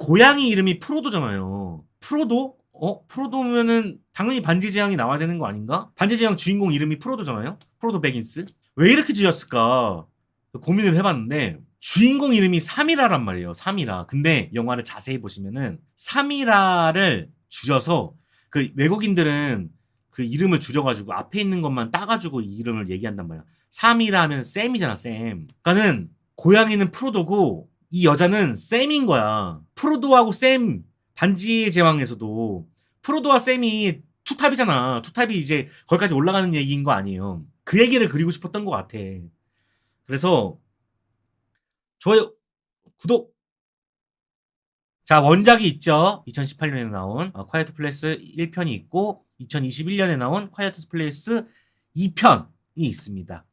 고양이 이름이 프로도잖아요. 프로도? 프로도면은 당연히 반지의 제왕이 나와야 되는 거 아닌가? 반지의 제왕 주인공 이름이 프로도잖아요. 프로도 베긴스. 왜 이렇게 지었을까 고민을 해봤는데 주인공 이름이 사미라란 말이에요. 사미라. 근데 영화를 자세히 보시면은 사미라를 줄여서 그 외국인들은 그 이름을 줄여가지고 앞에 있는 것만 따가지고 이 이름을 얘기한단 말이야. 사미라 하면 샘이잖아, 샘. 그러니까는 고양이는 프로도고 이 여자는 샘인 거야. 프로도하고 샘, 반지의 제왕에서도 프로도와 샘이 투탑이잖아. 투탑이 이제 거기까지 올라가는 얘기인 거 아니에요. 그 얘기를 그리고 싶었던 것 같아. 그래서 좋아요, 구독. 자, 원작이 있죠. 2018년에 나온 콰이어트 플레이스 1편이 있고 2021년에 나온 콰이어트 플레이스 2편이 있습니다.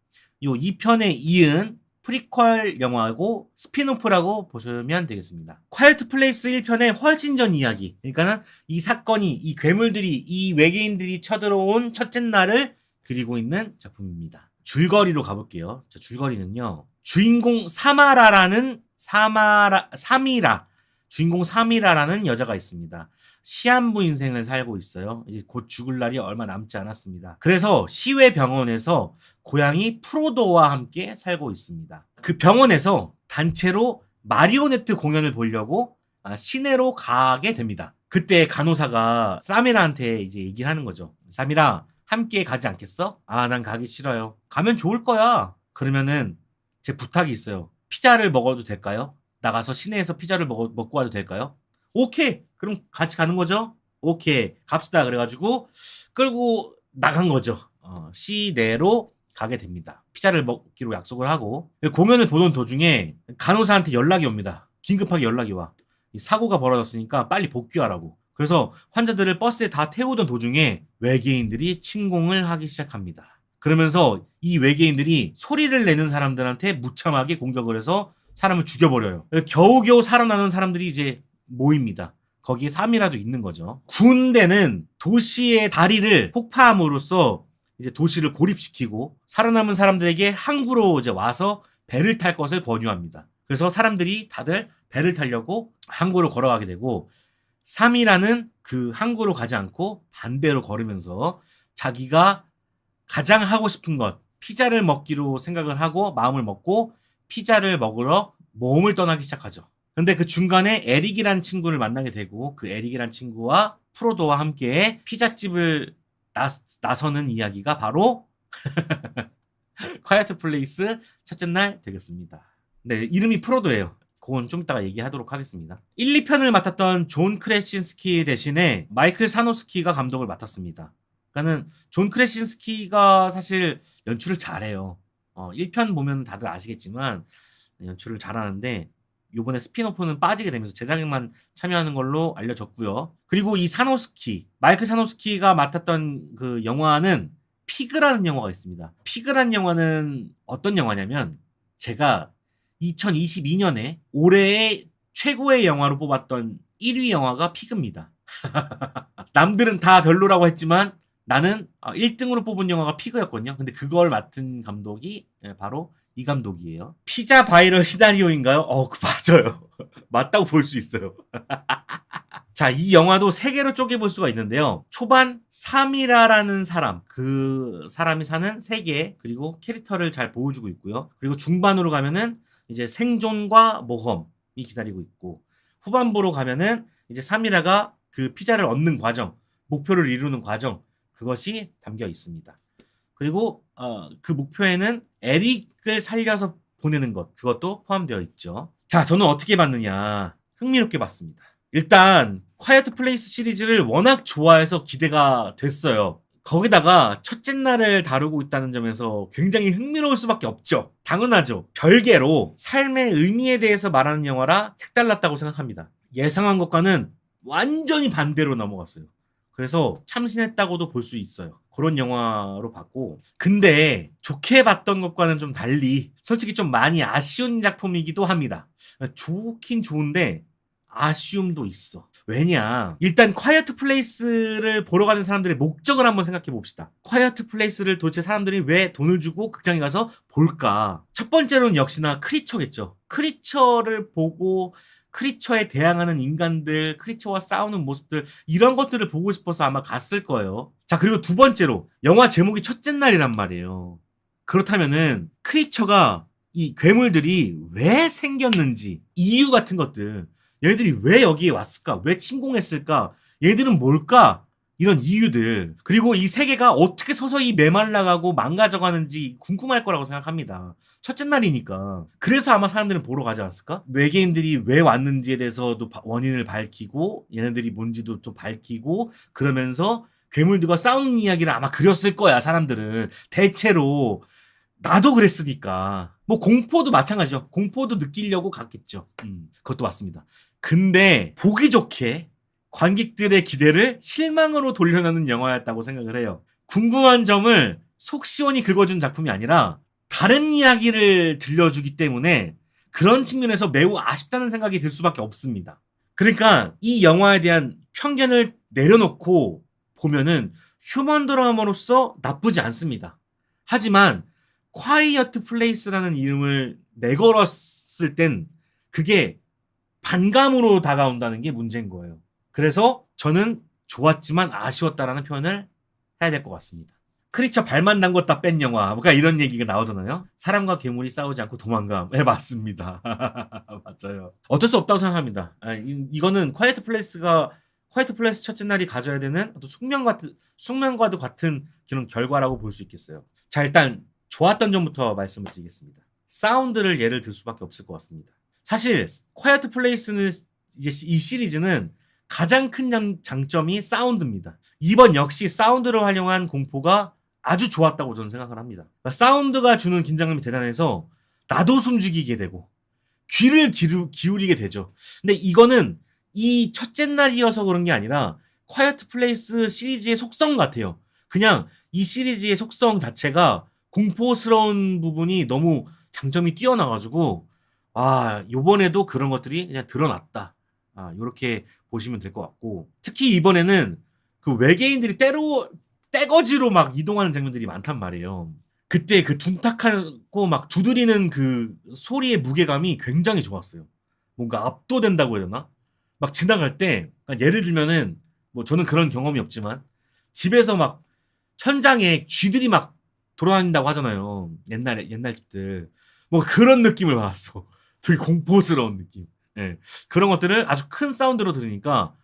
요 2편에 이은 프리퀄 영화고 스피노프라고 보시면 되겠습니다. 콰이어트 플레이스 1편의 훨씬 전 이야기. 그러니까는 이 사건이 이 괴물들이 이 외계인들이 쳐들어온 첫째 날을 그리고 있는 작품입니다. 줄거리로 가볼게요. 자, 줄거리는요. 주인공 사미라 주인공 사미라라는 여자가 있습니다. 시한부 인생을 살고 있어요. 이제 곧 죽을 날이 얼마 남지 않았습니다. 그래서 시외 병원에서 고양이 프로도와 함께 살고 있습니다. 그 병원에서 단체로 마리오네트 공연을 보려고 시내로 가게 됩니다. 그때 간호사가 사미라한테 이제 얘기를 하는 거죠. 사미라, 함께 가지 않겠어? 난 가기 싫어요. 가면 좋을 거야. 그러면은 제 부탁이 있어요. 피자를 먹어도 될까요? 나가서 시내에서 피자를 먹고 와도 될까요? 오케이. 그럼 같이 가는 거죠? 오케이. 갑시다. 그래가지고 끌고 나간 거죠. 시내로 가게 됩니다. 피자를 먹기로 약속을 하고 공연을 보던 도중에 간호사한테 연락이 옵니다. 긴급하게 연락이 와. 사고가 벌어졌으니까 빨리 복귀하라고. 그래서 환자들을 버스에 다 태우던 도중에 외계인들이 침공을 하기 시작합니다. 그러면서 이 외계인들이 소리를 내는 사람들한테 무참하게 공격을 해서 사람을 죽여버려요. 겨우겨우 살아나는 사람들이 이제 모입니다. 거기에 사미라도 있는 거죠. 군대는 도시의 다리를 폭파함으로써 이제 도시를 고립시키고 살아남은 사람들에게 항구로 이제 와서 배를 탈 것을 권유합니다. 그래서 사람들이 다들 배를 타려고 항구로 걸어가게 되고 사미라는 그 항구로 가지 않고 반대로 걸으면서 자기가 가장 하고 싶은 것, 피자를 먹기로 생각을 하고 마음을 먹고 피자를 먹으러 모험을 떠나기 시작하죠. 근데 그 중간에 에릭이라는 친구를 만나게 되고 그 에릭이라는 친구와 프로도와 함께 피자집을 나서는 이야기가 바로 콰이어트 플레이스 첫째 날 되겠습니다. 네, 이름이 프로도예요. 그건 좀 이따가 얘기하도록 하겠습니다. 1, 2편을 맡았던 존 크레신스키 대신에 마이클 사노스키가 감독을 맡았습니다. 그러니까는 존 크레신스키가 사실 연출을 잘해요. 1편 보면 다들 아시겠지만 연출을 잘하는데 요번에 스피노프는 빠지게 되면서 제작에만 참여하는 걸로 알려졌고요. 그리고 이 마이클 사노스키가 맡았던 그 영화는 피그라는 영화가 있습니다. 피그라는 영화는 어떤 영화냐면 제가 2022년에 올해의 최고의 영화로 뽑았던 1위 영화가 피그입니다. 남들은 다 별로라고 했지만 나는 1등으로 뽑은 영화가 피그였거든요. 근데 그걸 맡은 감독이 바로 이 감독이에요. 피자 바이럴 시나리오인가요? 맞아요. 맞다고 볼 수 있어요. 자, 이 영화도 세 개로 쪼개볼 수가 있는데요. 초반 사미라라는 사람, 그 사람이 사는 세계, 그리고 캐릭터를 잘 보여주고 있고요. 그리고 중반으로 가면은 이제 생존과 모험이 기다리고 있고, 후반부로 가면은 이제 사미라가 그 피자를 얻는 과정, 목표를 이루는 과정, 그것이 담겨 있습니다. 그리고 그 목표에는 에릭을 살려서 보내는 것, 그것도 포함되어 있죠. 자, 저는 어떻게 봤느냐. 흥미롭게 봤습니다. 일단 콰이어트 플레이스 시리즈를 워낙 좋아해서 기대가 됐어요. 거기다가 첫째 날을 다루고 있다는 점에서 굉장히 흥미로울 수밖에 없죠. 당연하죠. 별개로 삶의 의미에 대해서 말하는 영화라 색달랐다고 생각합니다. 예상한 것과는 완전히 반대로 넘어갔어요. 그래서 참신했다고도 볼 수 있어요. 그런 영화로 봤고, 근데 좋게 봤던 것과는 좀 달리 솔직히 좀 많이 아쉬운 작품이기도 합니다. 좋긴 좋은데 아쉬움도 있어. 왜냐, 일단 콰이어트 플레이스를 보러 가는 사람들의 목적을 한번 생각해 봅시다. 콰이어트 플레이스를 도대체 사람들이 왜 돈을 주고 극장에 가서 볼까? 첫 번째로는 역시나 크리처겠죠. 크리처를 보고 크리처에 대항하는 인간들, 크리처와 싸우는 모습들 이런 것들을 보고 싶어서 아마 갔을 거예요. 자, 그리고 두 번째로 영화 제목이 첫째 날이란 말이에요. 그렇다면은 크리처가 이 괴물들이 왜 생겼는지 이유 같은 것들, 얘네들이 왜 여기에 왔을까? 왜 침공했을까? 얘들은 뭘까? 이런 이유들, 그리고 이 세계가 어떻게 서서히 메말라가고 망가져가는지 궁금할 거라고 생각합니다. 첫째 날이니까. 그래서 아마 사람들은 보러 가지 않았을까? 외계인들이 왜 왔는지에 대해서도 원인을 밝히고 얘네들이 뭔지도 좀 밝히고 그러면서 괴물들과 싸우는 이야기를 아마 그렸을 거야. 사람들은 대체로. 나도 그랬으니까. 뭐 공포도 마찬가지죠. 공포도 느끼려고 갔겠죠. 그것도 맞습니다. 근데 보기 좋게 관객들의 기대를 실망으로 돌려놓는 영화였다고 생각을 해요. 궁금한 점을 속 시원히 긁어준 작품이 아니라 다른 이야기를 들려주기 때문에 그런 측면에서 매우 아쉽다는 생각이 들 수밖에 없습니다. 그러니까 이 영화에 대한 편견을 내려놓고 보면은 휴먼 드라마로서 나쁘지 않습니다. 하지만 콰이어트 플레이스라는 이름을 내걸었을 땐 그게 반감으로 다가온다는 게 문제인 거예요. 그래서 저는 좋았지만 아쉬웠다라는 표현을 해야 될 것 같습니다. 크리처 발만 담궜다 뺀 영화, 뭔가 이런 얘기가 나오잖아요. 사람과 괴물이 싸우지 않고 도망감. 네, 맞습니다. 맞아요. 어쩔 수 없다고 생각합니다. 이거는 콰이어트 플레이스 첫째 날이 가져야 되는 숙명과도 같은 그런 결과라고 볼 수 있겠어요. 자, 일단 좋았던 점부터 말씀을 드리겠습니다. 사운드를 예를 들 수밖에 없을 것 같습니다. 사실 콰이어트 플레이스는 이제 이 시리즈는 가장 큰 장점이 사운드입니다. 이번 역시 사운드를 활용한 공포가 아주 좋았다고 저는 생각을 합니다. 그러니까 사운드가 주는 긴장감이 대단해서 나도 숨죽이게 되고 귀를 기울이게 되죠. 근데 이거는 이 첫째 날이어서 그런 게 아니라 콰이어트 플레이스 시리즈의 속성 같아요. 그냥 이 시리즈의 속성 자체가 공포스러운 부분이 너무 장점이 뛰어나가지고 요번에도 그런 것들이 그냥 드러났다. 요렇게 보시면 될 것 같고, 특히 이번에는 그 외계인들이 떼거지로 막 이동하는 장면들이 많단 말이에요. 그때 그 둔탁하고 막 두드리는 그 소리의 무게감이 굉장히 좋았어요. 뭔가 압도된다고 해야 되나? 막 지나갈 때, 예를 들면은, 뭐 저는 그런 경험이 없지만, 집에서 막 천장에 쥐들이 막 돌아다닌다고 하잖아요. 옛날 집들. 뭐 그런 느낌을 받았어. 되게 공포스러운 느낌. 예. 그런 것들을 아주 큰 사운드로 들으니까,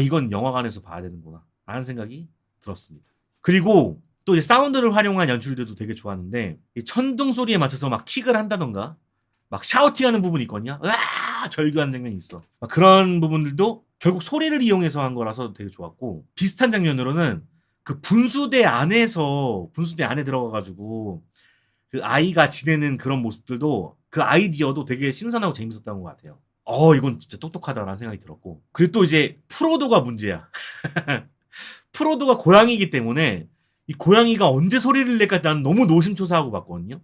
이건 영화관에서 봐야 되는구나. 라는 생각이 들었습니다. 그리고 또 이제 사운드를 활용한 연출들도 되게 좋았는데, 이 천둥 소리에 맞춰서 막 킥을 한다던가, 막 샤우팅하는 부분이 있거든요. 으아! 절규하는 장면이 있어. 막 그런 부분들도 결국 소리를 이용해서 한 거라서 되게 좋았고, 비슷한 장면으로는 그 분수대 안에 들어가가지고 그 아이가 지내는 그런 모습들도, 그 아이디어도 되게 신선하고 재밌었던 것 같아요. 이건 진짜 똑똑하다라는 생각이 들었고, 그리고 또 이제 프로도가 문제야. 프로도가 고양이기 때문에 이 고양이가 언제 소리를 낼까 난 너무 노심초사하고 봤거든요.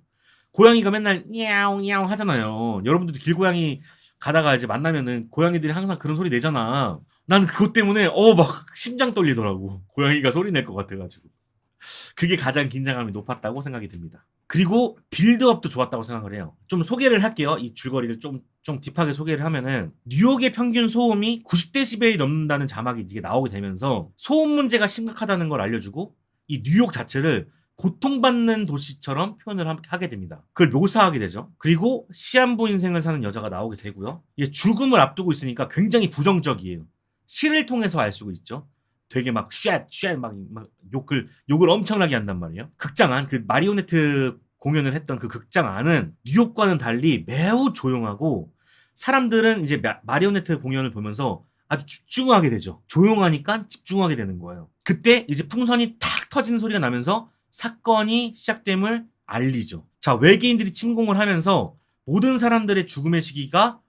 고양이가 맨날 야옹 야옹 하잖아요. 여러분들도 길고양이 가다가 이제 만나면은 고양이들이 항상 그런 소리 내잖아. 난 그것 때문에 막 심장 떨리더라고. 고양이가 소리 낼 것 같아가지고. 그게 가장 긴장감이 높았다고 생각이 듭니다. 그리고 빌드업도 좋았다고 생각을 해요. 좀 소개를 할게요. 이 줄거리를 좀 딥하게 소개를 하면은, 뉴욕의 평균 소음이 90데시벨이 넘는다는 자막이 이게 나오게 되면서 소음 문제가 심각하다는 걸 알려주고, 이 뉴욕 자체를 고통받는 도시처럼 표현을 하게 됩니다. 그걸 묘사하게 되죠. 그리고 시한부 인생을 사는 여자가 나오게 되고요. 이게 죽음을 앞두고 있으니까 굉장히 부정적이에요. 시를 통해서 알 수가 있죠. 되게 막 막 욕을 엄청나게 한단 말이에요. 극장 안, 그 마리오네트 공연을 했던 그 극장 안은 뉴욕과는 달리 매우 조용하고, 사람들은 이제 마리오네트 공연을 보면서 아주 집중하게 되죠. 조용하니까 집중하게 되는 거예요. 그때 이제 풍선이 탁 터지는 소리가 나면서 사건이 시작됨을 알리죠. 자, 외계인들이 침공을 하면서 모든 사람들의 죽음의 시기가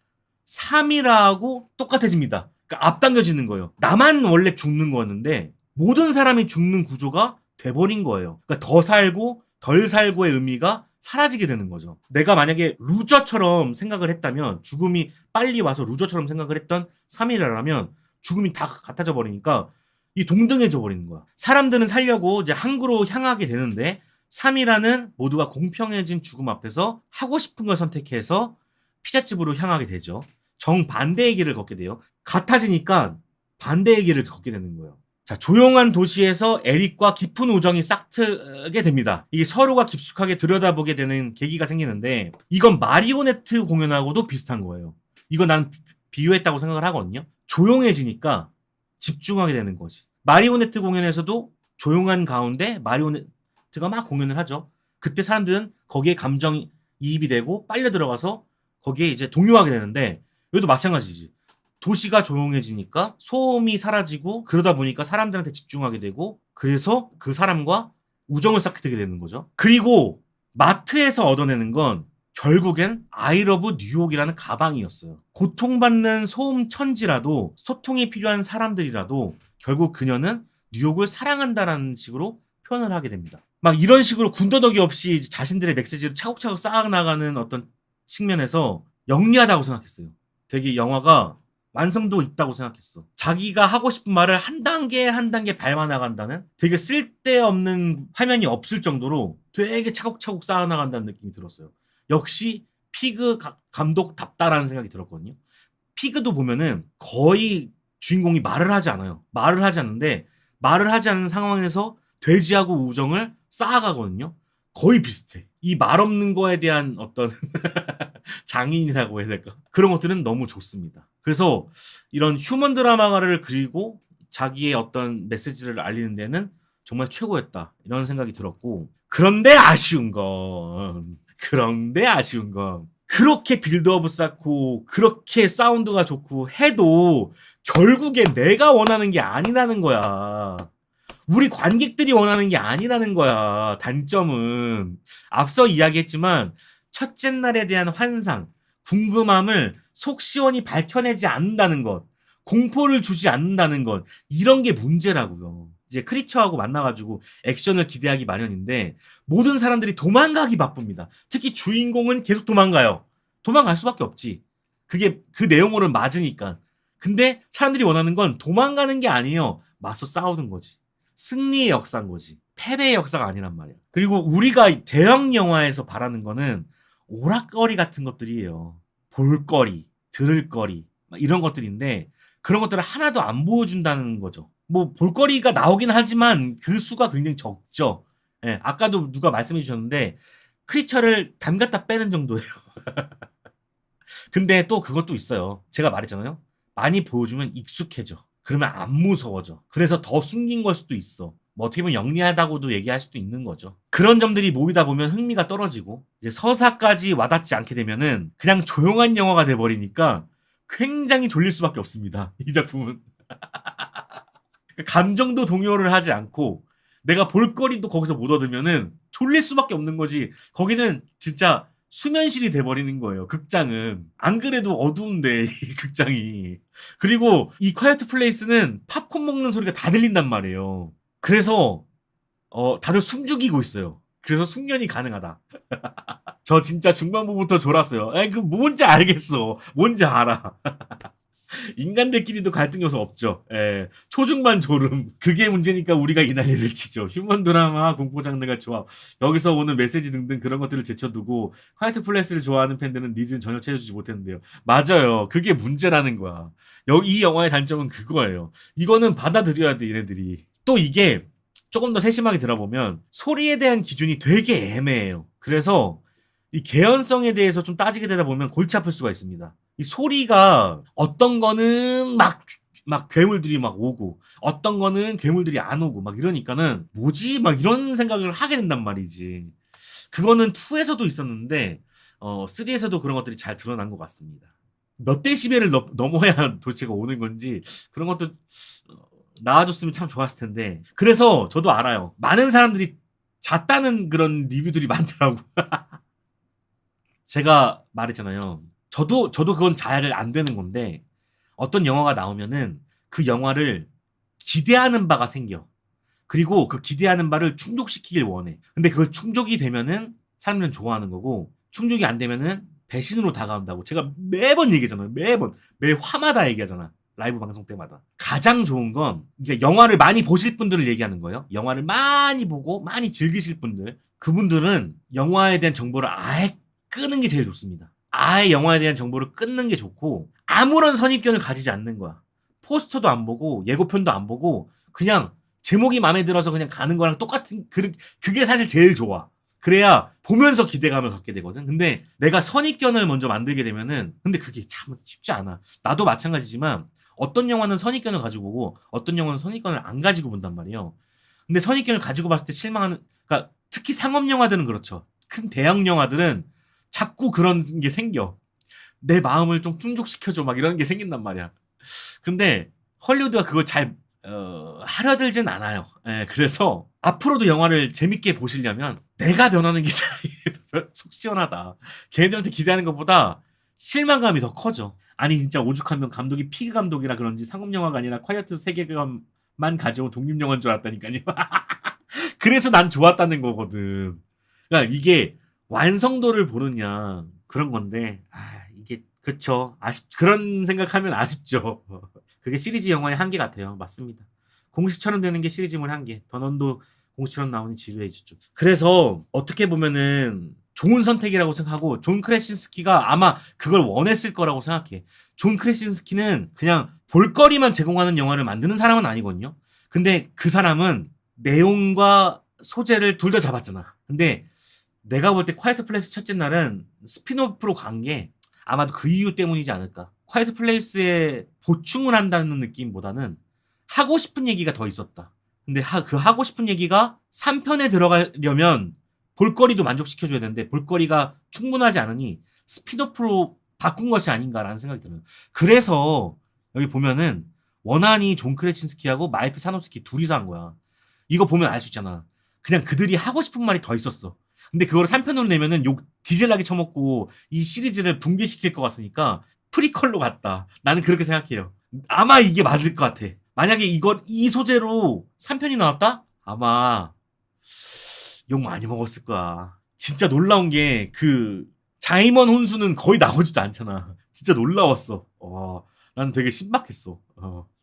3일하고 똑같아집니다. 그러니까 앞당겨지는 거예요. 나만 원래 죽는 거였는데 모든 사람이 죽는 구조가 돼버린 거예요. 그러니까 더 살고 덜 살고의 의미가 사라지게 되는 거죠. 내가 만약에 루저처럼 생각을 했다면, 죽음이 빨리 와서 루저처럼 생각을 했던 3일이라면 죽음이 다 같아져 버리니까 이 동등해져 버리는 거야. 사람들은 살려고 이제 항구로 향하게 되는데, 3일라는 모두가 공평해진 죽음 앞에서 하고 싶은 걸 선택해서 피자집으로 향하게 되죠. 정반대의 길을 걷게 돼요. 같아지니까 반대의 길을 걷게 되는 거예요. 자, 조용한 도시에서 에릭과 깊은 우정이 싹트게 됩니다. 이게 서로가 깊숙하게 들여다보게 되는 계기가 생기는데 이건 마리오네트 공연하고도 비슷한 거예요. 이거 난 비유했다고 생각을 하거든요. 조용해지니까 집중하게 되는 거지. 마리오네트 공연에서도 조용한 가운데 마리오네트가 막 공연을 하죠. 그때 사람들은 거기에 감정이입이 되고 빨려 들어가서 거기에 이제 동요하게 되는데 여기도 마찬가지지. 도시가 조용해지니까 소음이 사라지고 그러다 보니까 사람들한테 집중하게 되고 그래서 그 사람과 우정을 쌓게 되게 되는 거죠. 그리고 마트에서 얻어내는 건 결국엔 아이러브 뉴욕이라는 가방이었어요. 고통받는 소음 천지라도 소통이 필요한 사람들이라도 결국 그녀는 뉴욕을 사랑한다라는 식으로 표현을 하게 됩니다. 막 이런 식으로 군더더기 없이 자신들의 메시지를 차곡차곡 쌓아나가는 어떤 측면에서 영리하다고 생각했어요. 되게 영화가 완성도 있다고 생각했어. 자기가 하고 싶은 말을 한 단계 한 단계 밟아 나간다는 되게 쓸데없는 화면이 없을 정도로 되게 차곡차곡 쌓아나간다는 느낌이 들었어요. 역시 피그 감독답다라는 생각이 들었거든요. 피그도 보면은 거의 주인공이 말을 하지 않아요. 말을 하지 않는데 말을 하지 않는 상황에서 돼지하고 우정을 쌓아가거든요. 거의 비슷해. 이 말 없는 거에 대한 어떤 장인이라고 해야 될까? 그런 것들은 너무 좋습니다. 그래서 이런 휴먼 드라마를 그리고 자기의 어떤 메시지를 알리는 데는 정말 최고였다. 이런 생각이 들었고 그런데 아쉬운 건 그렇게 빌드업을 쌓고 그렇게 사운드가 좋고 해도 결국에 내가 원하는 게 아니라는 거야. 우리 관객들이 원하는 게 아니라는 거야. 단점은 앞서 이야기했지만 첫째 날에 대한 환상, 궁금함을 속 시원히 밝혀내지 않는다는 것, 공포를 주지 않는다는 것, 이런 게 문제라고요. 이제 크리처하고 만나가지고 액션을 기대하기 마련인데 모든 사람들이 도망가기 바쁩니다. 특히 주인공은 계속 도망가요. 도망갈 수밖에 없지. 그게 그 내용으로는 맞으니까. 근데 사람들이 원하는 건 도망가는 게 아니에요. 맞서 싸우는 거지. 승리의 역사인 거지. 패배의 역사가 아니란 말이야. 그리고 우리가 대형 영화에서 바라는 거는 오락거리 같은 것들이에요. 볼거리, 들을거리 이런 것들인데 그런 것들을 하나도 안 보여준다는 거죠. 뭐 볼거리가 나오긴 하지만 그 수가 굉장히 적죠. 예, 아까도 누가 말씀해 주셨는데 크리처를 담갔다 빼는 정도예요. 근데 또 그것도 있어요. 제가 말했잖아요. 많이 보여주면 익숙해져. 그러면 안 무서워져. 그래서 더 숨긴 걸 수도 있어. 뭐 어떻게 보면 영리하다고도 얘기할 수도 있는 거죠. 그런 점들이 모이다 보면 흥미가 떨어지고 이제 서사까지 와닿지 않게 되면은 그냥 조용한 영화가 돼버리니까 굉장히 졸릴 수밖에 없습니다. 이 작품은. 감정도 동요를 하지 않고 내가 볼거리도 거기서 못 얻으면은 졸릴 수밖에 없는 거지. 거기는 진짜 수면실이 돼버리는 거예요. 극장은. 안 그래도 어두운데 이 극장이. 그리고 이 콰이어트 플레이스는 팝콘 먹는 소리가 다 들린단 말이에요. 그래서 다들 숨죽이고 있어요. 그래서 숙면이 가능하다. 저 진짜 중반부부터 졸았어요. 그 뭔지 알겠어. 뭔지 알아. 인간들끼리도 갈등 요소 없죠. 예. 초중반 졸음. 그게 문제니까 우리가 이 난리를 치죠. 휴먼 드라마, 공포 장르가 조합. 여기서 오는 메시지 등등 그런 것들을 제쳐두고 콰이트 플레이스를 좋아하는 팬들은 니즈는 전혀 채워주지 못했는데요. 맞아요. 그게 문제라는 거야. 이 영화의 단점은 그거예요. 이거는 받아들여야 돼, 얘네들이. 또 이게 조금 더 세심하게 들어보면 소리에 대한 기준이 되게 애매해요. 그래서 이 개연성에 대해서 좀 따지게 되다 보면 골치 아플 수가 있습니다. 이 소리가 어떤 거는 막 괴물들이 막 오고 어떤 거는 괴물들이 안 오고 막 이러니까는 뭐지? 막 이런 생각을 하게 된단 말이지. 그거는 2에서도 있었는데 3에서도 그런 것들이 잘 드러난 것 같습니다. 몇 데시벨을 넘어야 도대체가 오는 건지 그런 것도 나와줬으면 참 좋았을 텐데. 그래서 저도 알아요. 많은 사람들이 잤다는 그런 리뷰들이 많더라고. 제가 말했잖아요. 저도 그건 잘 안 되는 건데 어떤 영화가 나오면은 그 영화를 기대하는 바가 생겨. 그리고 그 기대하는 바를 충족시키길 원해. 근데 그걸 충족이 되면은 사람들은 좋아하는 거고 충족이 안 되면은 배신으로 다가온다고. 제가 매번 얘기하잖아요. 매 화마다 얘기하잖아. 라이브 방송 때마다. 가장 좋은 건 이게 영화를 많이 보실 분들을 얘기하는 거예요. 영화를 많이 보고 많이 즐기실 분들. 그분들은 영화에 대한 정보를 아예 끄는 게 제일 좋습니다. 아예 영화에 대한 정보를 끊는 게 좋고 아무런 선입견을 가지지 않는 거야. 포스터도 안 보고 예고편도 안 보고 그냥 제목이 마음에 들어서 그냥 가는 거랑 똑같은 그게 사실 제일 좋아. 그래야 보면서 기대감을 갖게 되거든. 근데 내가 선입견을 먼저 만들게 되면은 근데 그게 참 쉽지 않아. 나도 마찬가지지만 어떤 영화는 선입견을 가지고 보고 어떤 영화는 선입견을 안 가지고 본단 말이에요. 근데 선입견을 가지고 봤을 때 실망하는 그러니까 특히 상업 영화들은 그렇죠. 큰 대형 영화들은 자꾸 그런 게 생겨. 내 마음을 좀 충족시켜줘 막 이런 게 생긴단 말이야. 근데 헐리우드가 그걸 잘 하려들진 않아요. 예, 그래서 앞으로도 영화를 재밌게 보시려면 내가 변하는 게 제일 속 시원하다. 걔네들한테 기대하는 것보다 실망감이 더 커져. 아니 진짜 오죽하면 감독이 피그 감독이라 그런지 상업 영화가 아니라 콰이어트 세계관만 가져온 독립 영화인 줄 알았다니까요. 그래서 난 좋았다는 거거든. 그러니까 이게 완성도를 보느냐 그런 건데 이게 그쵸 그런 생각하면 아쉽죠. 그게 시리즈 영화의 한계 같아요. 맞습니다. 공식처럼 되는 게 시리즈물 한계. 더넌도 공식처럼 나오니 지루해지죠. 그래서 어떻게 보면은 좋은 선택이라고 생각하고 존 크래신스키가 아마 그걸 원했을 거라고 생각해. 존 크래신스키는 그냥 볼거리만 제공하는 영화를 만드는 사람은 아니거든요. 근데 그 사람은 내용과 소재를 둘 다 잡았잖아. 근데 내가 볼 때 콰이트 플레이스 첫째 날은 스피노프로 간 게 아마도 그 이유 때문이지 않을까. 콰이트 플레이스에 보충을 한다는 느낌보다는 하고 싶은 얘기가 더 있었다. 근데 그 하고 싶은 얘기가 3편에 들어가려면 볼거리도 만족시켜줘야 되는데 볼거리가 충분하지 않으니 스피노프로 바꾼 것이 아닌가라는 생각이 들어요. 그래서 여기 보면은 원한이 존 크레친스키하고 마이클 사노스키 둘이서 한 거야. 이거 보면 알 수 있잖아. 그냥 그들이 하고 싶은 말이 더 있었어. 근데 그걸 3편으로 내면은 욕 디젤나게 쳐먹고 이 시리즈를 붕괴시킬 것 같으니까 프리퀄로 갔다. 나는 그렇게 생각해요. 아마 이게 맞을 것 같아. 만약에 이 소재로 3편이 나왔다? 아마 욕 많이 먹었을 거야. 진짜 놀라운 게 자이먼 혼수는 거의 나오지도 않잖아. 진짜 놀라웠어. 난 되게 신박했어.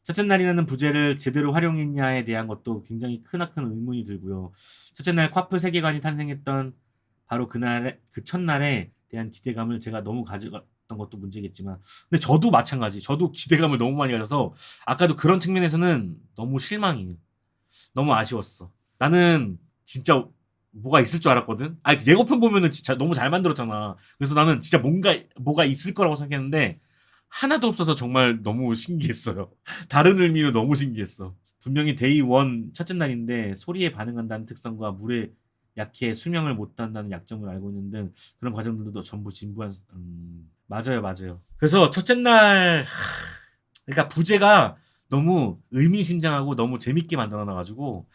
첫째 날이라는 부제를 제대로 활용했냐에 대한 것도 굉장히 크나큰 의문이 들고요. 첫째 날 콰프 세계관이 탄생했던 바로 그 첫날에 대한 기대감을 제가 너무 가져갔던 것도 문제겠지만 근데 저도 마찬가지. 저도 기대감을 너무 많이 가져서 아까도 그런 측면에서는 너무 실망이에요. 너무 아쉬웠어. 나는 진짜 뭐가 있을 줄 알았거든. 그 예고편 보면은 진짜 너무 잘 만들었잖아. 그래서 나는 진짜 뭐가 있을 거라고 생각했는데 하나도 없어서 정말 너무 신기했어요. 다른 의미로 너무 신기했어. 분명히 데이 원 첫째 날인데 소리에 반응한다는 특성과 물에 약해 수명을 못한다는 약점을 알고 있는 등 그런 과정들도 전부 진부한 맞아요. 그래서 첫째 날 그러니까 부제가 너무 의미심장하고 너무 재밌게 만들어놔가지고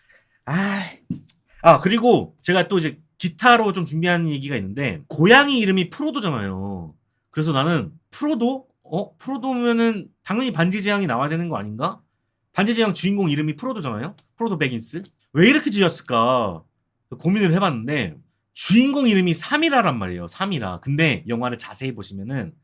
그리고 제가 또 이제 기타로 좀 준비한 얘기가 있는데 고양이 이름이 프로도잖아요. 그래서 나는 프로도면은 당연히 반지 제왕이 나와야 되는 거 아닌가? 반지 제왕 주인공 이름이 프로도잖아요. 프로도 베긴스. 왜 이렇게 지었을까? 고민을 해봤는데 주인공 이름이 사미라란 말이에요. 사미라. 근데 영화를 자세히 보시면은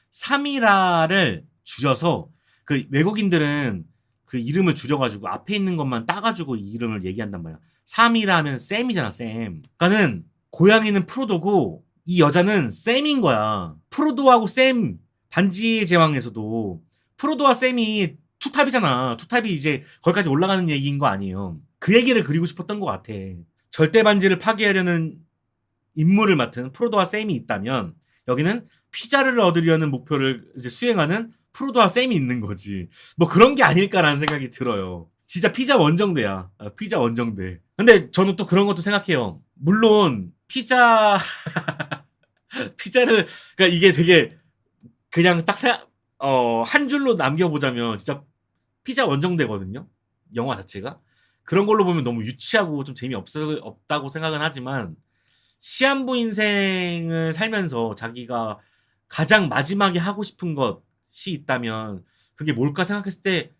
사미라를 줄여서 그 외국인들은 그 이름을 줄여가지고 앞에 있는 것만 따가지고 이 이름을 얘기한단 말이야. 사미라 하면 샘이잖아, 샘. 그러니까는 고양이는 프로도고 이 여자는 샘인 거야. 프로도하고 샘 반지의 제왕에서도 프로도와 샘이 투탑이잖아. 투탑이 이제 거기까지 올라가는 얘기인 거 아니에요. 그 얘기를 그리고 싶었던 것 같아. 절대 반지를 파괴하려는 임무를 맡은 프로도와 샘이 있다면 여기는 피자를 얻으려는 목표를 이제 수행하는 프로도와 샘이 있는 거지. 뭐 그런 게 아닐까라는 생각이 들어요. 진짜 피자 원정대야. 피자 원정대. 근데 저는 또 그런 것도 생각해요. 물론 피자를 그러니까 이게 되게 그냥 딱 한 줄로 남겨보자면 진짜 피자 원정대거든요. 영화 자체가. 그런 걸로 보면 너무 유치하고 좀 재미없다고 생각은 하지만 시한부 인생을 살면서 자기가 가장 마지막에 하고 싶은 것이 있다면 그게 뭘까 생각했을 때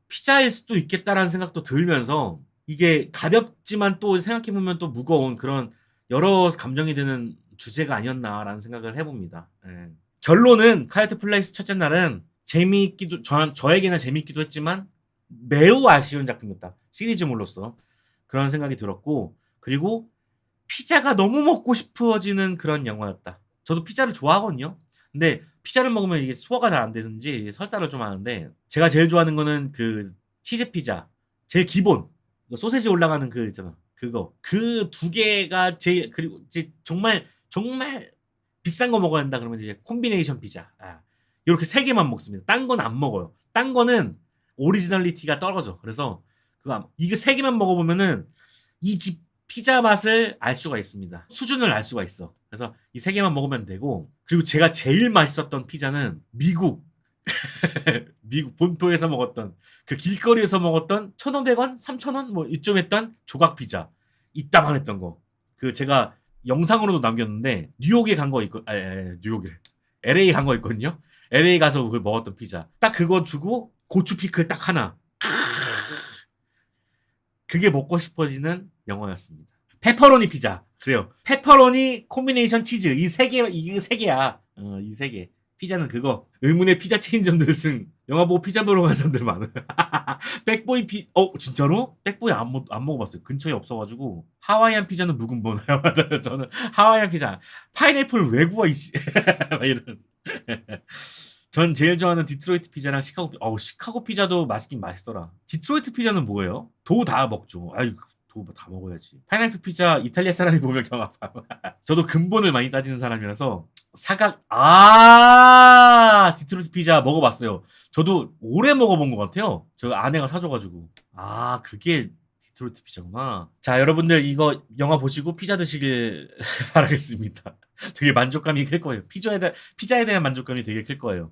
피자일 수도 있겠다라는 생각도 들면서 이게 가볍지만 또 생각해보면 또 무거운 그런 여러 감정이 드는 주제가 아니었나라는 생각을 해봅니다. 결론은 콰이어트 플레이스 첫째 날은 저에게는 재미있기도 했지만 매우 아쉬운 작품이었다. 시리즈물로서 그런 생각이 들었고 그리고 피자가 너무 먹고 싶어지는 그런 영화였다. 저도 피자를 좋아하거든요. 근데 피자를 먹으면 이게 소화가 잘 안 되는지 설사를 좀 하는데 제가 제일 좋아하는 거는 그 치즈 피자. 제일 기본. 소세지 올라가는 그 있잖아. 그거. 그 두 개가 제일 그리고 이제 정말 정말 비싼 거 먹어야 한다 그러면 이제 콤비네이션 피자. 아. 이렇게 세 개만 먹습니다. 딴 건 안 먹어요. 딴 거는 오리지널리티가 떨어져. 그래서 이거 세 개만 먹어보면은 이 집 피자 맛을 알 수가 있습니다. 수준을 알 수가 있어. 그래서 이 세 개만 먹으면 되고 그리고 제가 제일 맛있었던 피자는 미국 미국 본토에서 먹었던 그 길거리에서 먹었던 1,500원, 3,000원 뭐 이쯤 했던 조각 피자 이따만 했던 거. 그 제가 영상으로도 남겼는데 뉴욕에 간 거 있고 뉴욕에 LA 간 거 있거든요. LA 가서 그걸 먹었던 피자. 딱 그거 주고 고추 피클 딱 하나. 그게 먹고 싶어지는 영화였습니다. 페퍼로니 피자. 그래요. 페퍼로니 콤비네이션 치즈. 이게 세 개야. 이 세 개. 피자는 그거. 의문의 피자 체인점들 승. 영화 보고 피자 보러 간 사람들 많아. 백보이 진짜로? 백보이 안 먹어봤어요. 근처에 없어가지고. 하와이안 피자는 묵은 보나요? 맞아요. 저는 하와이안 피자. 파인애플 왜 구워, 이씨. 이런. 전 제일 좋아하는 디트로이트 피자랑 시카고 피자도 맛있긴 맛있더라. 디트로이트 피자는 뭐예요? 도 다 먹죠. 아유, 도 다 먹어야지. 파인애플 피자 이탈리아 사람이 보면 경 아파. 저도 근본을 많이 따지는 사람이라서 디트로이트 피자 먹어봤어요. 저도 오래 먹어본 것 같아요. 저 아내가 사줘가지고. 그게 디트로이트 피자구나. 자, 여러분들 이거 영화 보시고 피자 드시길 바라겠습니다. 되게 만족감이 클 거예요. 피자에 대한 만족감이 되게 클 거예요.